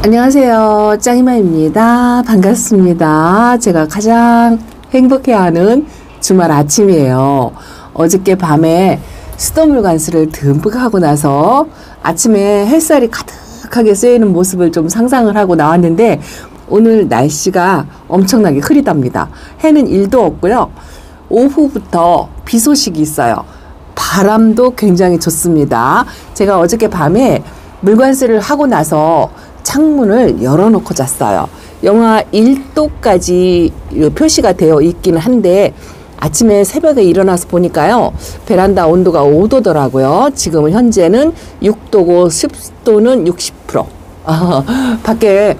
안녕하세요. 짱이마입니다. 반갑습니다. 제가 가장 행복해하는 주말 아침이에요. 어저께 밤에 수돗물 관수를 듬뿍 하고 나서 아침에 햇살이 가득하게 쐬이는 모습을 좀 상상을 하고 나왔는데 오늘 날씨가 엄청나게 흐리답니다. 해는 1도 없고요. 오후부터 비 소식이 있어요. 바람도 굉장히 좋습니다. 제가 어저께 밤에 물관수를 하고 나서 창문을 열어놓고 잤어요. 영하 1도까지 표시가 되어 있기는 한데 아침에 새벽에 일어나서 보니까요. 베란다 온도가 5도더라고요. 지금 현재는 6도고 습도는 60%. 밖에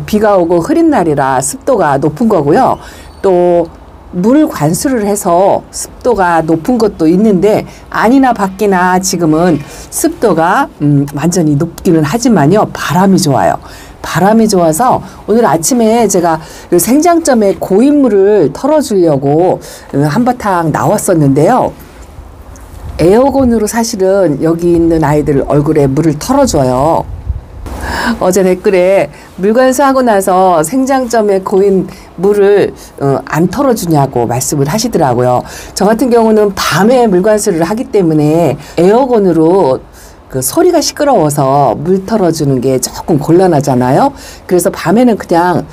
비가 오고 흐린 날이라 습도가 높은 거고요. 또 물 관수를 해서 습도가 높은 것도 있는데 아니나 밖이나 지금은 습도가 완전히 높기는 하지만요. 바람이 좋아요. 바람이 좋아서 오늘 아침에 제가 생장점에 고인물을 털어주려고 한바탕 나왔었는데요. 에어건으로 사실은 여기 있는 아이들 얼굴에 물을 털어줘요. 어제 댓글에 물관수하고 나서 생장점에 고인 물을 안 털어주냐고 말씀을 하시더라고요. 저 같은 경우는 밤에 물관수를 하기 때문에 에어건으로 그 소리가 시끄러워서 물 털어주는 게 조금 곤란하잖아요. 그래서 밤에는 그냥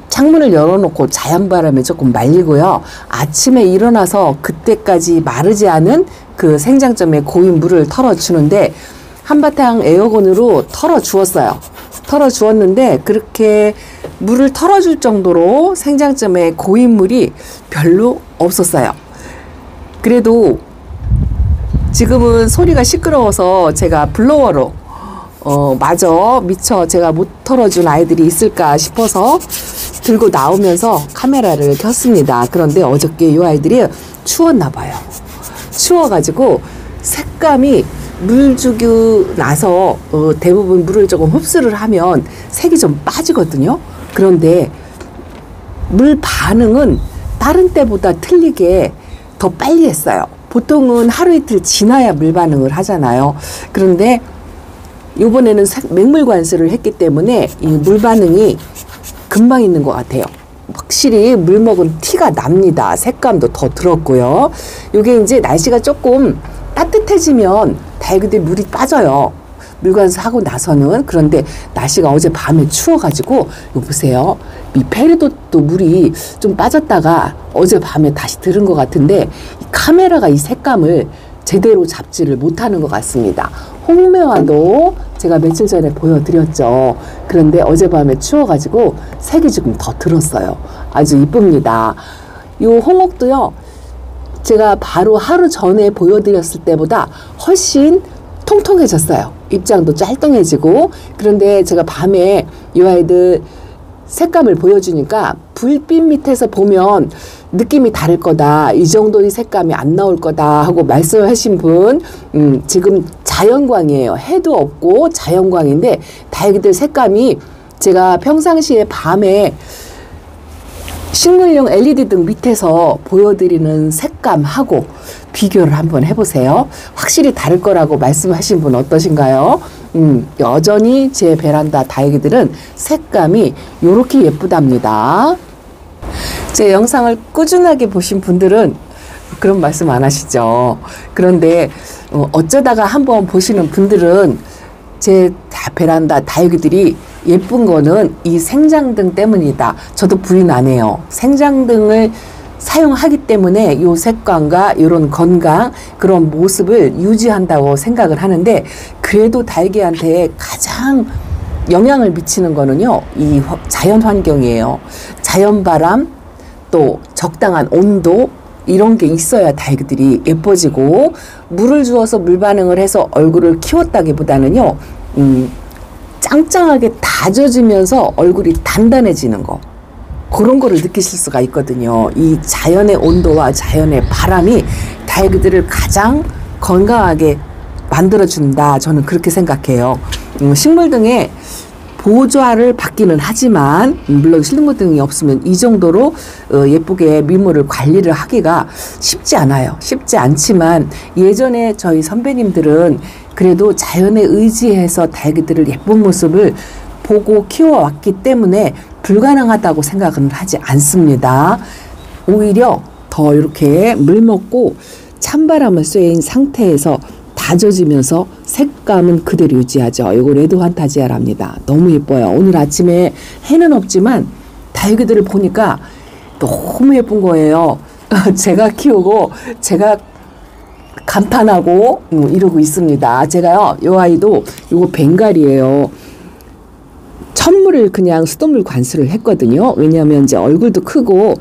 창문을 열어놓고 자연바람에 조금 말리고요. 아침에 일어나서 그때까지 마르지 않은 그 생장점에 고인 물을 털어주는데 한바탕 에어건으로 털어주었어요. 털어주었는데 그렇게 물을 털어줄 정도로 생장점에 고인 물이 별로 없었어요. 그래도 지금은 소리가 시끄러워서 제가 블로워로 마저 미처 제가 못 털어준 아이들이 있을까 싶어서 들고 나오면서 카메라를 켰습니다. 그런데 어저께 이 아이들이 추웠나 봐요. 추워가지고 색감이 물 주고 나서 대부분 물을 조금 흡수를 하면 색이 좀 빠지거든요. 그런데 물 반응은 다른 때보다 틀리게 더 빨리 했어요. 보통은 하루 이틀 지나야 물 반응을 하잖아요. 그런데 이번에는 맹물 관수를 했기 때문에 이 물 반응이 금방 있는 것 같아요. 확실히 물 먹은 티가 납니다. 색감도 더 들었고요. 이게 이제 날씨가 조금 따뜻해지면 다육이들 물이 빠져요. 물관수 하고 나서는. 그런데 날씨가 어제 밤에 추워가지고 보세요. 이 페리도도 물이 좀 빠졌다가 어제 밤에 다시 들은 것 같은데 이 카메라가 이 색감을 제대로 잡지를 못하는 것 같습니다. 홍매화도 제가 며칠 전에 보여드렸죠. 그런데 어젯밤에 추워가지고 색이 조금 더 들었어요. 아주 이쁩니다. 이 홍옥도요. 제가 바로 하루 전에 보여드렸을 때보다 훨씬 통통해졌어요. 입장도 짤뚱해지고. 그런데 제가 밤에 이 아이들 색감을 보여주니까 불빛 밑에서 보면 느낌이 다를 거다. 이 정도의 색감이 안 나올 거다 하고 말씀하신 분 지금 자연광이에요. 해도 없고 자연광인데 다육이들 색감이 제가 평상시에 밤에 식물용 LED 등 밑에서 보여드리는 색감하고 비교를 한번 해보세요. 확실히 다를 거라고 말씀하신 분 어떠신가요? 여전히 제 베란다 다육이들은 색감이 이렇게 예쁘답니다. 제 영상을 꾸준하게 보신 분들은 그런 말씀 안 하시죠. 그런데 어쩌다가 한번 보시는 분들은 제 베란다 다육이들이 예쁜 거는 이 생장등 때문이다. 저도 부인 안 해요. 생장등을 사용하기 때문에 이 색감과 이런 건강 그런 모습을 유지한다고 생각을 하는데 그래도 다육이한테 가장 영향을 미치는 거는요. 이 자연 환경이에요. 자연 바람 또 적당한 온도 이런 게 있어야 다육이들이 예뻐지고 물을 주어서 물 반응을 해서 얼굴을 키웠다기보다는요. 짱짱하게 다져지면서 얼굴이 단단해지는 거 그런 거를 느끼실 수가 있거든요. 이 자연의 온도와 자연의 바람이 다육이들을 가장 건강하게 만들어준다. 저는 그렇게 생각해요. 식물 등에 보좌를 받기는 하지만 물론 실링모 등이 없으면 이 정도로 예쁘게 미모를 관리를 하기가 쉽지 않아요. 쉽지 않지만 예전에 저희 선배님들은 그래도 자연에 의지해서 다육이들을 예쁜 모습을 보고 키워왔기 때문에 불가능하다고 생각은 하지 않습니다. 오히려 더 이렇게 물 먹고 찬바람을 쐬인 상태에서 다져지면서 색감은 그대로 유지하죠. 이거 레드 환타지아랍니다. 너무 예뻐요. 오늘 아침에 해는 없지만 다육이들을 보니까 너무 예쁜 거예요. 제가 키우고 제가 감탄하고 이러고 있습니다. 제가요, 이 아이도 이거 벵갈이에요. 천물을 그냥 수돗물 관수를 했거든요. 왜냐하면 이제 얼굴도 크고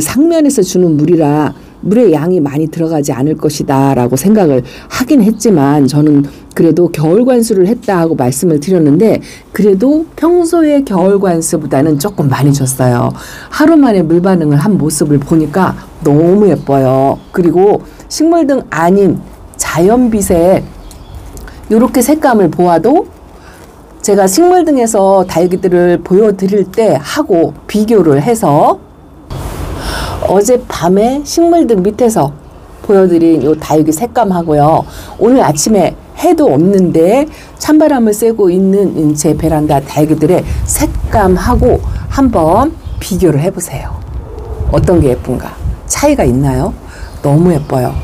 상면에서 주는 물이라 물의 양이 많이 들어가지 않을 것이다 라고 생각을 하긴 했지만, 저는 그래도 겨울 관수를 했다 하고 말씀을 드렸는데 그래도 평소에 겨울 관수보다는 조금 많이 줬어요. 하루 만에 물 반응을 한 모습을 보니까 너무 예뻐요. 그리고 식물등 아닌 자연빛에 이렇게 색감을 보아도 제가 식물등에서 다육이들을 보여드릴 때 하고 비교를 해서 어젯밤에 식물등 밑에서 보여드린 이 다육이 색감하고요, 오늘 아침에 해도 없는데 찬바람을 쐬고 있는 제 베란다 다육이들의 색감하고 한번 비교를 해보세요. 어떤 게 예쁜가? 차이가 있나요? 너무 예뻐요.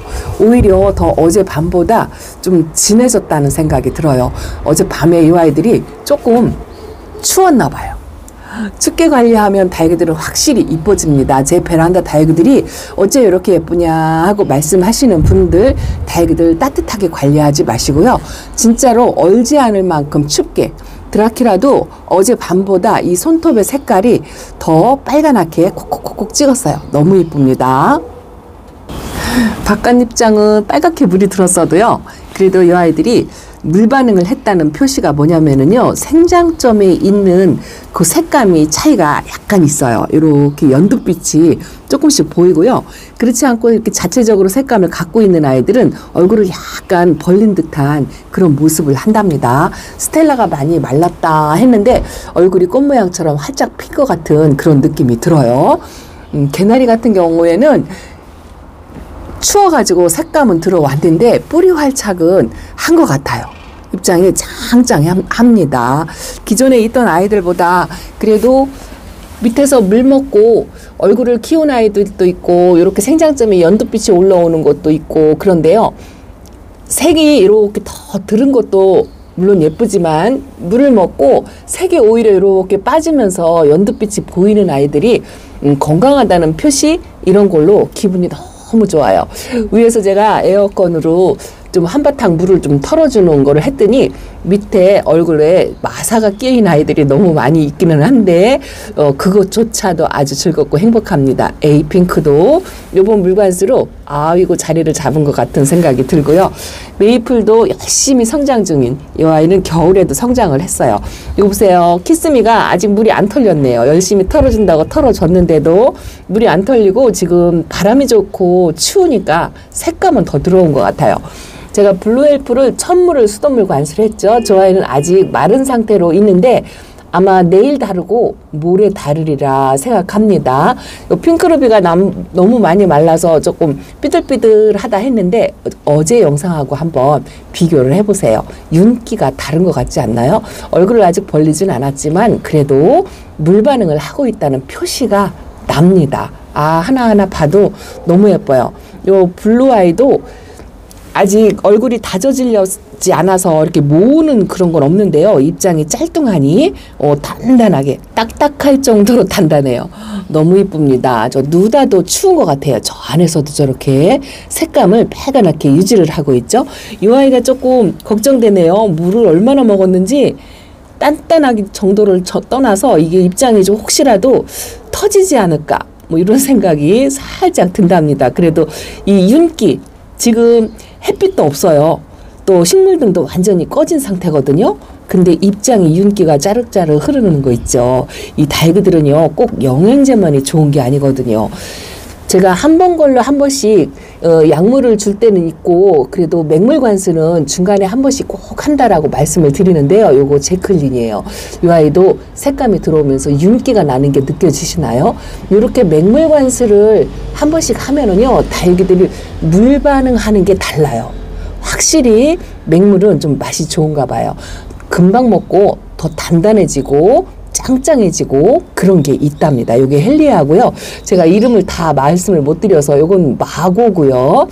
오히려 더 어젯밤보다 좀 진해졌다는 생각이 들어요. 어젯밤에 이 아이들이 조금 추웠나 봐요. 춥게 관리하면 다육이들은 확실히 이뻐집니다. 제 베란다 다육이들이 어째 이렇게 예쁘냐 하고 말씀하시는 분들, 다육이들 따뜻하게 관리하지 마시고요. 진짜로 얼지 않을 만큼 춥게, 드라큘라도 어젯밤보다 이 손톱의 색깔이 더 빨간하게 콕콕콕콕 찍었어요. 너무 이쁩니다. 바깥잎장은 빨갛게 물이 들었어도요, 그래도 이 아이들이 물 반응을 했다는 표시가 뭐냐면은요, 생장점에 있는 그 색감이 차이가 약간 있어요. 이렇게 연두빛이 조금씩 보이고요. 그렇지 않고 이렇게 자체적으로 색감을 갖고 있는 아이들은 얼굴을 약간 벌린 듯한 그런 모습을 한답니다. 스텔라가 많이 말랐다 했는데 얼굴이 꽃 모양처럼 활짝 핀 것 같은 그런 느낌이 들어요. 개나리 같은 경우에는 추워가지고 색감은 들어왔는데 뿌리 활착은 한 것 같아요. 입장이 짱짱합니다. 기존에 있던 아이들보다 그래도 밑에서 물 먹고 얼굴을 키운 아이들도 있고 이렇게 생장점에 연두빛이 올라오는 것도 있고 그런데요, 색이 이렇게 더 들은 것도 물론 예쁘지만 물을 먹고 색이 오히려 이렇게 빠지면서 연두빛이 보이는 아이들이 건강하다는 표시, 이런 걸로 기분이 너무 좋아요. 위에서 제가 에어컨으로 좀 한바탕 물을 좀 털어주는 거를 했더니 밑에 얼굴에 마사가 끼인 아이들이 너무 많이 있기는 한데 그것조차도 아주 즐겁고 행복합니다. 에이핑크도 요번 물관수로 이거 자리를 잡은 것 같은 생각이 들고요. 메이플도 열심히 성장 중인 이 아이는 겨울에도 성장을 했어요. 이거 보세요. 키스미가 아직 물이 안 털렸네요. 열심히 털어준다고 털어줬는데도 물이 안 털리고 지금 바람이 좋고 추우니까 색감은 더 들어온 것 같아요. 제가 블루엘프를 천물을 수돗물 관수를 했죠. 저 아이는 아직 마른 상태로 있는데 아마 내일 다르고 모레 다르리라 생각합니다. 요 핑크루비가 너무 많이 말라서 조금 삐들삐들하다 했는데 어제 영상하고 한번 비교를 해보세요. 윤기가 다른 것 같지 않나요? 얼굴을 아직 벌리진 않았지만 그래도 물 반응을 하고 있다는 표시가 납니다. 하나하나 봐도 너무 예뻐요. 요 블루 아이도 아직 얼굴이 다져질지 않아서 이렇게 모으는 그런 건 없는데요. 입장이 짤뚱하니 단단하게 딱딱할 정도로 단단해요. 너무 이쁩니다. 저 누다도 추운 것 같아요. 저 안에서도 저렇게 색감을 빨갛게 유지를 하고 있죠. 이 아이가 조금 걱정되네요. 물을 얼마나 먹었는지 단단하게 정도를 떠나서 이게 입장이 좀 혹시라도 터지지 않을까 뭐 이런 생각이 살짝 든답니다. 그래도 이 윤기, 지금 햇빛도 없어요. 또 식물등도 완전히 꺼진 상태거든요. 근데 입장이 윤기가 짜르짜르 흐르는 거 있죠. 이 다육이들은요, 꼭 영양제만이 좋은 게 아니거든요. 제가 한 번 걸로 한 번씩 약물을 줄 때는 있고 그래도 맹물 관수는 중간에 한 번씩 꼭 한다라고 말씀을 드리는데요. 요거 제클린이에요. 이 아이도 색감이 들어오면서 윤기가 나는 게 느껴지시나요? 이렇게 맹물 관수를 한 번씩 하면은요, 다육이들이 물 반응하는 게 달라요. 확실히 맹물은 좀 맛이 좋은가 봐요. 금방 먹고 더 단단해지고 짱짱해지고 그런 게 있답니다. 요게 헬리아고요. 제가 이름을 다 말씀을 못 드려서 요건 마고고요.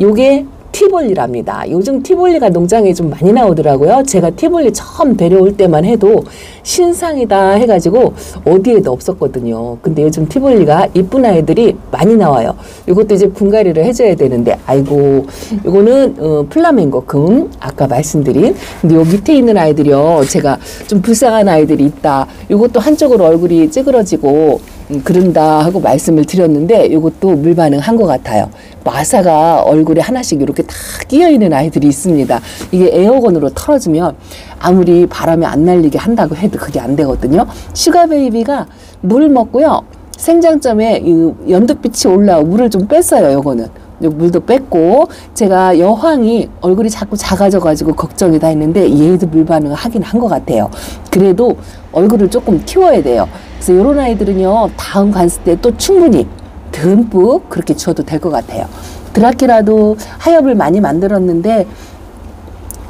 요게 티볼리랍니다. 요즘 티볼리가 농장에 좀 많이 나오더라고요. 제가 티볼리 처음 데려올 때만 해도 신상이다 해가지고 어디에도 없었거든요. 근데 요즘 티볼리가 이쁜 아이들이 많이 나와요. 이것도 이제 분갈이를 해줘야 되는데, 아이고, 이거는 플라멩고 금 아까 말씀드린. 근데 요 밑에 있는 아이들이요, 제가 좀 불쌍한 아이들이 있다. 이것도 한쪽으로 얼굴이 찌그러지고 그런다 하고 말씀을 드렸는데, 이것도 물 반응한 것 같아요. 마사가 얼굴에 하나씩 이렇게 다 끼어 있는 아이들이 있습니다. 이게 에어건으로 털어주면 아무리 바람이 안 날리게 한다고 해도 그게 안 되거든요. 슈가 베이비가 물 먹고요, 생장점에 이 연두빛이 올라오고 물을 좀 뺐어요. 요거는 물도 뺐고, 제가 여황이 얼굴이 자꾸 작아져 가지고 걱정이 다 했는데 얘도 물 반응을 하긴 한 것 같아요. 그래도 얼굴을 조금 키워야 돼요. 그래서 요런 아이들은요, 다음 관습 때 또 충분히 듬뿍 그렇게 주어도 될 것 같아요. 드라큘라도 하엽을 많이 만들었는데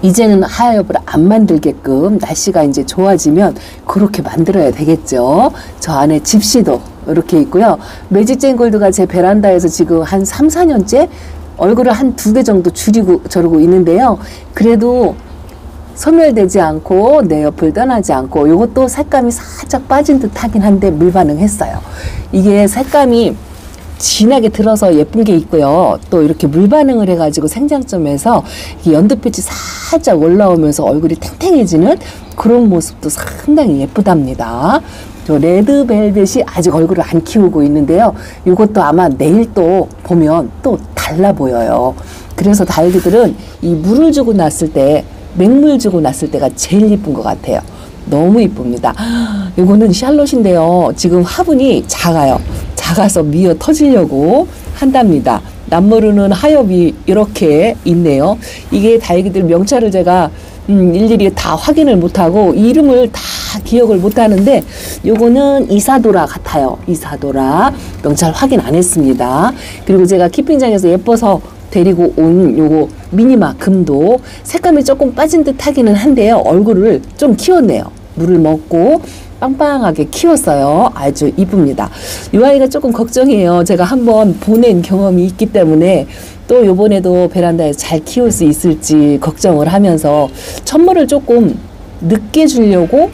이제는 하엽을 안 만들게끔 날씨가 이제 좋아지면 그렇게 만들어야 되겠죠. 저 안에 집시도 이렇게 있고요. 매직 쟁골드가 제 베란다에서 지금 한 3, 4년째 얼굴을 한 2개 정도 줄이고 저러고 있는데요. 그래도 소멸되지 않고 내 옆을 떠나지 않고, 이것도 색감이 살짝 빠진 듯 하긴 한데 물 반응했어요. 이게 색감이 진하게 들어서 예쁜 게 있고요. 또 이렇게 물 반응을 해가지고 생장점에서 연두빛이 살짝 올라오면서 얼굴이 탱탱해지는 그런 모습도 상당히 예쁘답니다. 저 레드벨벳이 아직 얼굴을 안 키우고 있는데요. 이것도 아마 내일 또 보면 또 달라 보여요. 그래서 다육이들은 이 물을 주고 났을 때, 맹물 주고 났을 때가 제일 이쁜 것 같아요. 너무 이쁩니다. 이거는 샬롯인데요. 지금 화분이 작아요. 작아서 미어 터지려고 한답니다. 남모르는 하엽이 이렇게 있네요. 이게 다육이들 명찰을 제가 일일이 다 확인을 못하고 이름을 다 기억을 못하는데, 요거는 이사도라 같아요. 이사도라. 명찰 확인 안 했습니다. 그리고 제가 키핑장에서 예뻐서 데리고 온 요거 미니마 금도 색감이 조금 빠진 듯 하기는 한데요. 얼굴을 좀 키웠네요. 물을 먹고 빵빵하게 키웠어요. 아주 이쁩니다. 이 아이가 조금 걱정이에요. 제가 한번 보낸 경험이 있기 때문에 또 요번에도 베란다에서 잘 키울 수 있을지 걱정을 하면서 천물을 조금 늦게 주려고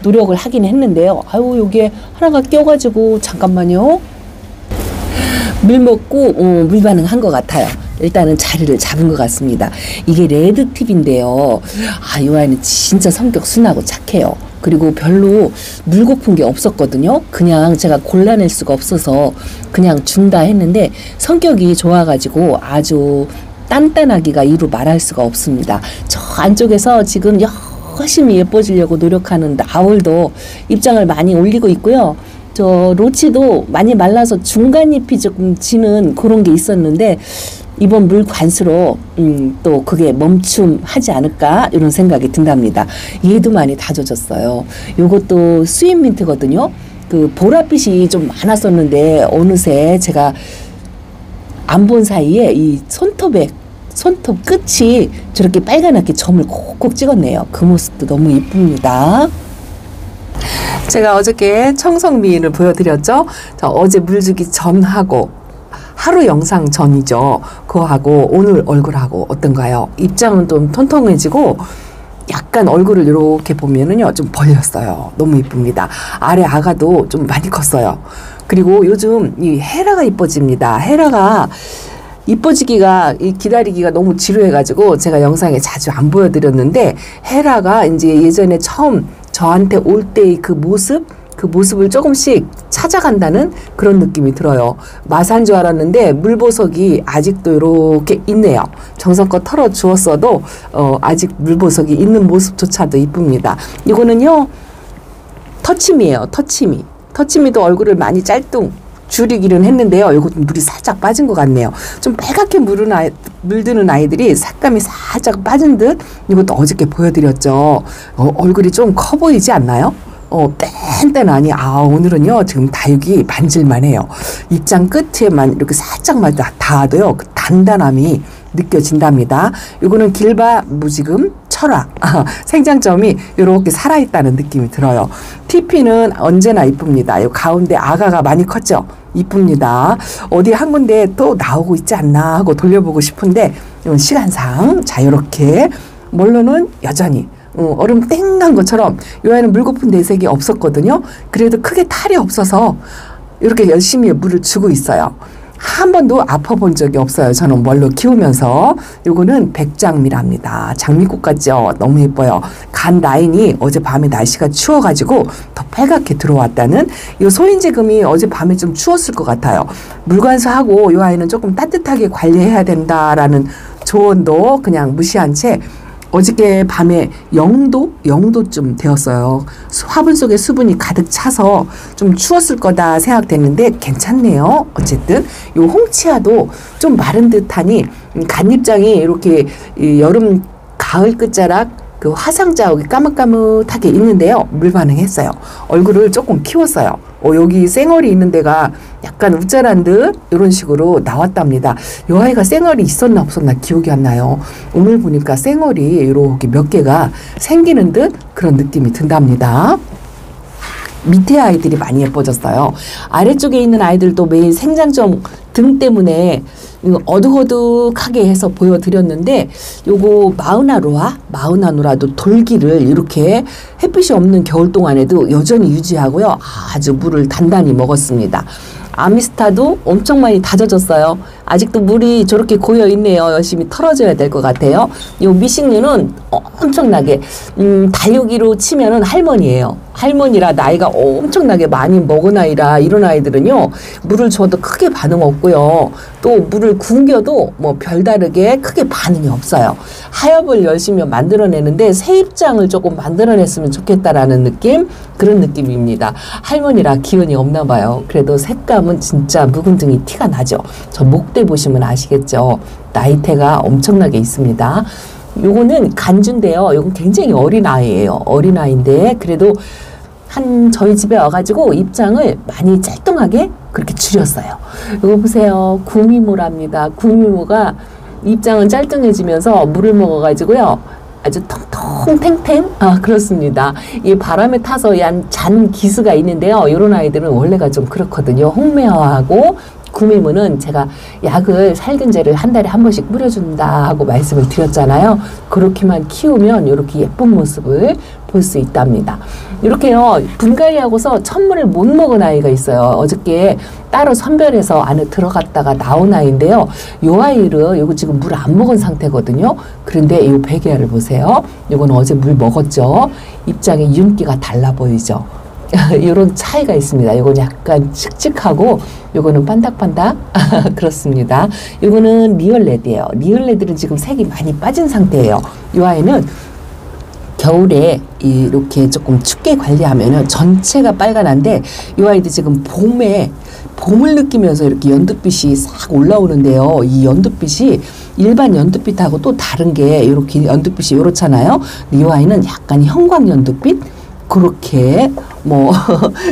노력을 하긴 했는데요. 아유, 요게 하나가 껴가지고 잠깐만요. 물 먹고 물 반응한 것 같아요. 일단은 자리를 잡은 것 같습니다. 이게 레드팁인데요. 아, 이 아이는 진짜 성격 순하고 착해요. 그리고 별로 물고픈 게 없었거든요. 그냥 제가 골라낼 수가 없어서 그냥 준다 했는데 성격이 좋아가지고 아주 단단하기가 이루 말할 수가 없습니다. 저 안쪽에서 지금 열심히 예뻐지려고 노력하는 나올도 입장을 많이 올리고 있고요. 저 로치도 많이 말라서 중간 잎이 조금 지는 그런 게 있었는데 이번 물 관수로 또 그게 멈춤하지 않을까 이런 생각이 든답니다. 얘도 많이 다져졌어요. 요것도 스윗 민트거든요. 그 보랏빛이 좀 많았었는데 어느새 제가 안 본 사이에 이 손톱 끝이 저렇게 빨간하게 점을 콕콕 찍었네요. 그 모습도 너무 이쁩니다. 제가 어저께 청성미인을 보여드렸죠. 어제 물주기 전하고 하루 영상 전이죠. 그거하고 오늘 얼굴하고 어떤가요? 입장은 좀 통통해지고 약간 얼굴을 이렇게 보면은요 좀 벌렸어요. 너무 이쁩니다. 아래 아가도 좀 많이 컸어요. 그리고 요즘 이 헤라가 이뻐집니다. 헤라가 이뻐지기가 기다리기가 너무 지루해가지고 제가 영상에 자주 안 보여드렸는데, 헤라가 이제 예전에 처음 저한테 올 때의 그 모습을 조금씩 찾아간다는 그런 느낌이 들어요. 마사인 줄 알았는데 물보석이 아직도 이렇게 있네요. 정성껏 털어 주었어도 아직 물보석이 있는 모습조차도 이쁩니다. 이거는요 터치미예요. 터치미도 얼굴을 많이 줄이기는 했는데요. 이것도 물이 살짝 빠진 것 같네요. 좀 빨갛게 물드는 아이들이 색감이 살짝 빠진 듯. 이것도 어저께 보여드렸죠. 얼굴이 좀 커 보이지 않나요? 뗀뗀하니 오늘은요 지금 다육이 만질만 해요. 입장 끝에만 이렇게 살짝만 닿아도요 그 단단함이 느껴진답니다. 이거는 길바 무지금 철화, 생장점이 이렇게 살아있다는 느낌이 들어요. TP는 언제나 이쁩니다. 이 가운데 아가가 많이 컸죠? 이쁩니다. 어디 한 군데 또 나오고 있지 않나 하고 돌려보고 싶은데 이건 시간상 자 이렇게 물론은 여전히 얼음 땡간 것처럼 이 아이는 물거품 내색이 없었거든요. 그래도 크게 탈이 없어서 이렇게 열심히 물을 주고 있어요. 한 번도 아파본 적이 없어요. 저는 멀로 키우면서. 요거는 백장미랍니다. 장미꽃 같죠? 너무 예뻐요. 간 라인이 어젯밤에 날씨가 추워가지고 더 빨갛게 들어왔다는 요 소인지금이 어젯밤에 좀 추웠을 것 같아요. 물관수하고 요 아이는 조금 따뜻하게 관리해야 된다라는 조언도 그냥 무시한 채 어저께 밤에 0도쯤 되었어요. 화분 속에 수분이 가득 차서 좀 추웠을 거다 생각됐는데 괜찮네요. 어쨌든 요 홍치아도 좀 마른 듯하니 갓잎장이 이렇게 여름 가을 끝자락 그 화상 자국이 까뭇까뭇하게 있는데요. 물 반응했어요. 얼굴을 조금 키웠어요. 여기 쌩얼이 있는 데가 약간 우짜란 듯 이런 식으로 나왔답니다. 이 아이가 쌩얼이 있었나 없었나 기억이 안 나요. 오늘 보니까 쌩얼이 이렇게 몇 개가 생기는 듯 그런 느낌이 든답니다. 밑에 아이들이 많이 예뻐졌어요. 아래쪽에 있는 아이들도 매일 생장점 등 때문에 어둑어둑하게 해서 보여드렸는데 요거 마우나노라도 돌기를 이렇게 햇빛이 없는 겨울 동안에도 여전히 유지하고요. 아주 물을 단단히 먹었습니다. 아미스타도 엄청 많이 다져졌어요. 아직도 물이 저렇게 고여 있네요. 열심히 털어줘야 될 것 같아요. 요 미식류는 엄청나게 다육이로 치면은 할머니예요. 할머니라 나이가 엄청나게 많이 먹은 아이라 이런 아이들은요 물을 줘도 크게 반응 없고요. 또 물을 굶겨도 뭐 별다르게 크게 반응이 없어요. 하엽을 열심히 만들어내는데 새입장을 조금 만들어냈으면 좋겠다라는 느낌, 그런 느낌입니다. 할머니라 기운이 없나 봐요. 그래도 색감은 진짜 묵은등이 티가 나죠. 저 목대 보시면 아시겠죠. 나이테가 엄청나게 있습니다. 요거는 간주인데요. 요건 굉장히 어린 아이예요. 어린 아이인데 그래도 저희 집에 와가지고 입장을 많이 짤뚱하게 그렇게 줄였어요. 이거 보세요. 구미모랍니다. 구미모가 입장은 짤뚱해지면서 물을 먹어가지고요. 아주 통통 탱탱? 그렇습니다. 이 바람에 타서 잔 기스가 있는데요. 이런 아이들은 원래가 좀 그렇거든요. 홍매화하고 구미모는 제가 약을 살균제를 한 달에 한 번씩 뿌려준다 하고 말씀을 드렸잖아요. 그렇게만 키우면 이렇게 예쁜 모습을 볼 수 있답니다. 이렇게요. 분갈이하고서 천물을 못 먹은 아이가 있어요. 어저께 따로 선별해서 안에 들어갔다가 나온 아이인데요. 요 아이를 요거 지금 물 안 먹은 상태거든요. 그런데 요 베개알을 보세요. 요건 어제 물 먹었죠. 입장에 윤기가 달라 보이죠. 이런 차이가 있습니다. 요건 약간 칙칙하고 요거는 반닥반닥 그렇습니다. 요거는 리얼레드예요. 리얼레드는 지금 색이 많이 빠진 상태예요. 요 아이는 겨울에 이렇게 조금 춥게 관리하면은 전체가 빨간한데 이 아이도 지금 봄을 느끼면서 이렇게 연두빛이 싹 올라오는데요. 이 연두빛이 일반 연두빛하고 또 다른 게 이렇게 연두빛이 이렇잖아요. 이 아이는 약간 형광 연두빛 그렇게 뭐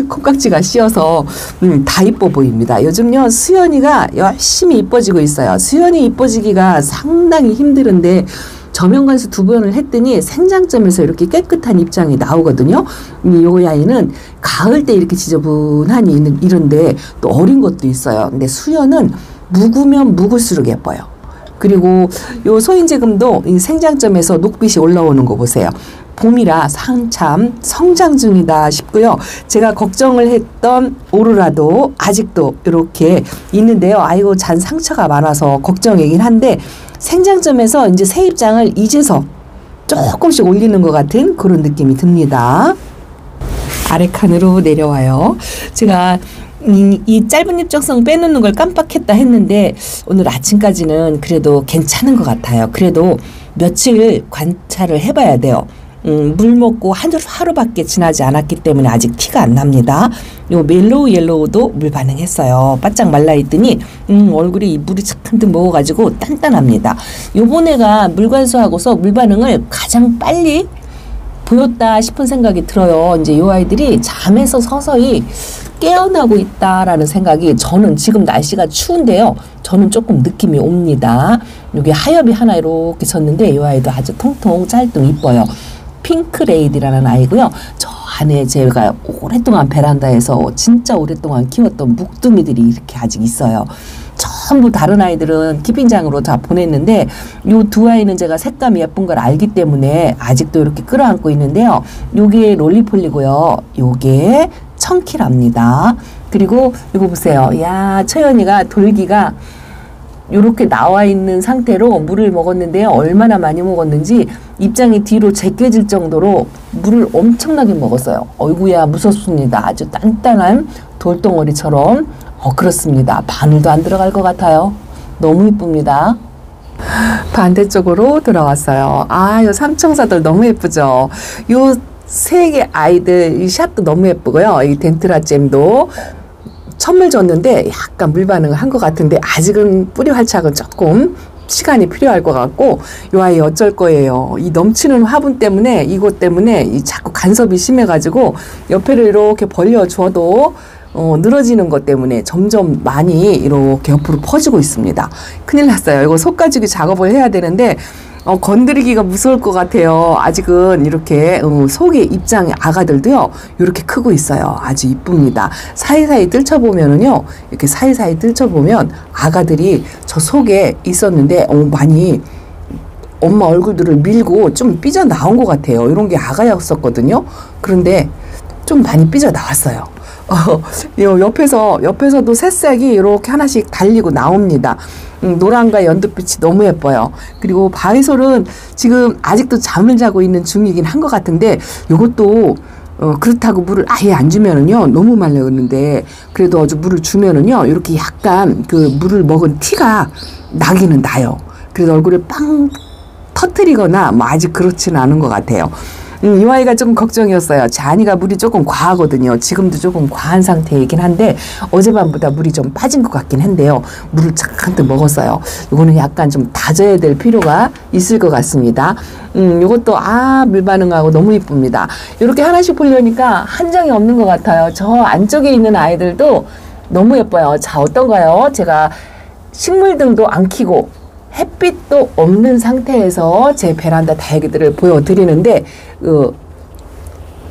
콩깍지가 씌어서 다 이뻐 보입니다. 요즘요 수연이가 열심히 이뻐지고 있어요. 수연이 이뻐지기가 상당히 힘들은데 저면관수 2번을 했더니 생장점에서 이렇게 깨끗한 입장이 나오거든요. 이 아이는 가을 때 이렇게 지저분하니 이런데 또 어린 것도 있어요. 근데 수연은 묵으면 묵을수록 예뻐요. 그리고 요 소인지금도 이 생장점에서 녹빛이 올라오는 거 보세요. 봄이라 한참 성장 중이다 싶고요. 제가 걱정을 했던 오로라도 아직도 이렇게 있는데요. 아이고 잔 상처가 많아서 걱정이긴 한데 생장점에서 이제 새 입장을 이제서 조금씩 올리는 것 같은 그런 느낌이 듭니다. 아래 칸으로 내려와요. 제가 이 짧은 잎적성 빼놓는 걸 깜빡했다 했는데 오늘 아침까지는 그래도 괜찮은 것 같아요. 그래도 며칠 관찰을 해봐야 돼요. 물 먹고 하루밖에 지나지 않았기 때문에 아직 티가 안 납니다. 요 멜로우 옐로우도 물 반응했어요. 바짝 말라있더니 얼굴이 물이 잔뜩 먹어가지고 단단합니다. 요번에가 물관수하고서 물 반응을 가장 빨리 보였다 싶은 생각이 들어요. 이제 이 아이들이 잠에서 서서히 깨어나고 있다라는 생각이 저는 지금 날씨가 추운데요. 저는 조금 느낌이 옵니다. 여기 하엽이 하나 이렇게 섰는데 이 아이도 아주 통통 짤뚱 이뻐요. 핑크레이디라는 아이고요. 저 안에 제가 오랫동안 베란다에서 진짜 오랫동안 키웠던 묵둥이들이 이렇게 아직 있어요. 전부 다른 아이들은 키핑장으로 다 보냈는데 요 두 아이는 제가 색감이 예쁜 걸 알기 때문에 아직도 이렇게 끌어안고 있는데요. 요게 롤리폴리고요. 요게 청키랍니다. 그리고 이거 보세요. 야, 처연이가 돌기가 이렇게 나와 있는 상태로 물을 먹었는데요. 얼마나 많이 먹었는지 입장이 뒤로 제껴질 정도로 물을 엄청나게 먹었어요. 어이구야 무섭습니다. 아주 단단한 돌덩어리처럼 그렇습니다. 바늘도 안 들어갈 것 같아요. 너무 이쁩니다. 반대쪽으로 돌아왔어요. 아, 요 삼총사들 너무 예쁘죠. 요 세 개 아이들 이 샷도 너무 예쁘고요. 이 덴트라잼도 선물 줬는데 약간 물 반응을 한 것 같은데 아직은 뿌리 활착은 조금 시간이 필요할 것 같고 요 아이 어쩔 거예요. 이 넘치는 화분 때문에 이것 때문에 이 자꾸 간섭이 심해가지고 옆에를 이렇게 벌려줘도 늘어지는 것 때문에 점점 많이 이렇게 옆으로 퍼지고 있습니다. 큰일 났어요. 이거 속가지기 작업을 해야 되는데 건드리기가 무서울 것 같아요. 아직은 이렇게 속에 입장의 아가들도요. 이렇게 크고 있어요. 아주 이쁩니다. 사이사이 뜰쳐보면은요. 이렇게 사이사이 뜰쳐보면 아가들이 저 속에 있었는데 많이 엄마 얼굴들을 밀고 좀 삐져 나온 것 같아요. 이런 게 아가였었거든요. 그런데 좀 많이 삐져 나왔어요. 옆에서도 새싹이 이렇게 하나씩 달리고 나옵니다. 노란과 연두빛이 너무 예뻐요. 그리고 바이솔은 지금 아직도 잠을 자고 있는 중이긴 한 것 같은데 이것도 그렇다고 물을 아예 안 주면은요 너무 말라있는데 그래도 아주 물을 주면은요 이렇게 약간 그 물을 먹은 티가 나기는 나요. 그래서 얼굴을 빵 터뜨리거나 뭐 아직 그렇지는 않은 것 같아요. 이 아이가 조금 걱정이었어요. 자니가 물이 조금 과하거든요. 지금도 조금 과한 상태이긴 한데 어젯밤보다 물이 좀 빠진 것 같긴 한데요. 물을 잔뜩 먹었어요. 이거는 약간 좀 다져야 될 필요가 있을 것 같습니다. 이것도 물 반응하고 너무 이쁩니다. 이렇게 하나씩 보려니까 한정이 없는 것 같아요. 저 안쪽에 있는 아이들도 너무 예뻐요. 자, 어떤가요? 제가 식물등도 안 켜고 햇빛도 없는 상태에서 제 베란다 다육이들을 보여드리는데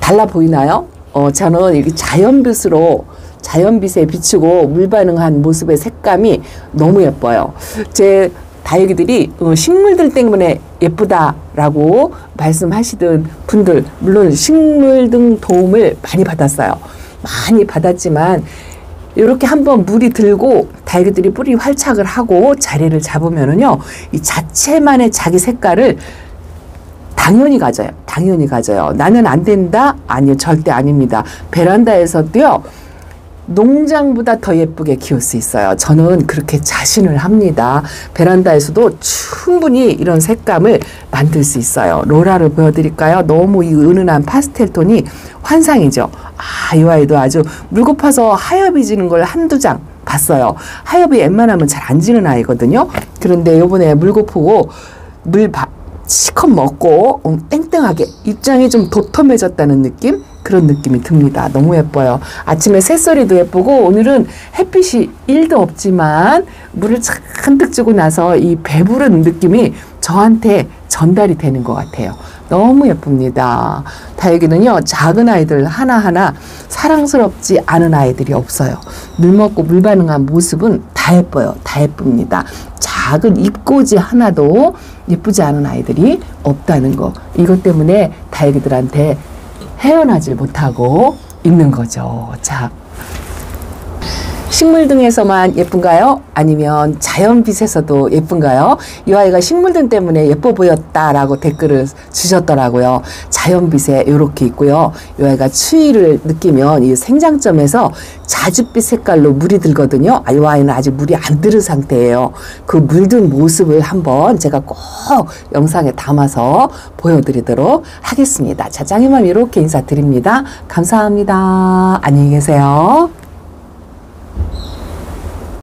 달라 보이나요? 저는 이렇게 자연빛에 비추고 물 반응한 모습의 색감이 너무 예뻐요. 제 다육이들이 식물들 때문에 예쁘다라고 말씀하시던 분들 물론 식물등 도움을 많이 받았어요. 많이 받았지만 이렇게 한번 물이 들고 다육이들이 뿌리 활착을 하고 자리를 잡으면은요, 이 자체만의 자기 색깔을 당연히 가져요. 당연히 가져요. 나는 안 된다? 아니요, 절대 아닙니다. 베란다에서도요, 농장보다 더 예쁘게 키울 수 있어요. 저는 그렇게 자신을 합니다. 베란다에서도 충분히 이런 색감을 만들 수 있어요. 로라를 보여드릴까요? 너무 이 은은한 파스텔 톤이 환상이죠. 이 아이도 아주 물 고파서 하엽이 지는 걸 한두 장 봤어요. 하엽이 웬만하면 잘 안 지는 아이거든요. 그런데 요번에 물 고프고 시컷 먹고 땡땡하게 입장이 좀 도톰해졌다는 느낌? 그런 느낌이 듭니다. 너무 예뻐요. 아침에 새소리도 예쁘고 오늘은 햇빛이 1도 없지만 물을 잔뜩 주고 나서 이 배부른 느낌이 저한테 전달이 되는 것 같아요. 너무 예쁩니다. 다육이는요, 작은 아이들 하나하나 사랑스럽지 않은 아이들이 없어요. 물 먹고 물 반응한 모습은 다 예뻐요. 다 예쁩니다. 작은 잎꽂이 하나도 예쁘지 않은 아이들이 없다는 거. 이것 때문에 다육이들한테 헤어나질 못하고 있는 거죠. 자, 식물등에서만 예쁜가요? 아니면 자연빛에서도 예쁜가요? 이 아이가 식물등 때문에 예뻐 보였다라고 댓글을 주셨더라고요. 자연빛에 이렇게 있고요. 이 아이가 추위를 느끼면 이 생장점에서 자줏빛 색깔로 물이 들거든요. 이 아이는 아직 물이 안 들은 상태예요. 그 물든 모습을 한번 제가 꼭 영상에 담아서 보여드리도록 하겠습니다. 자, 짱이맘 이렇게 인사드립니다. 감사합니다. 안녕히 계세요.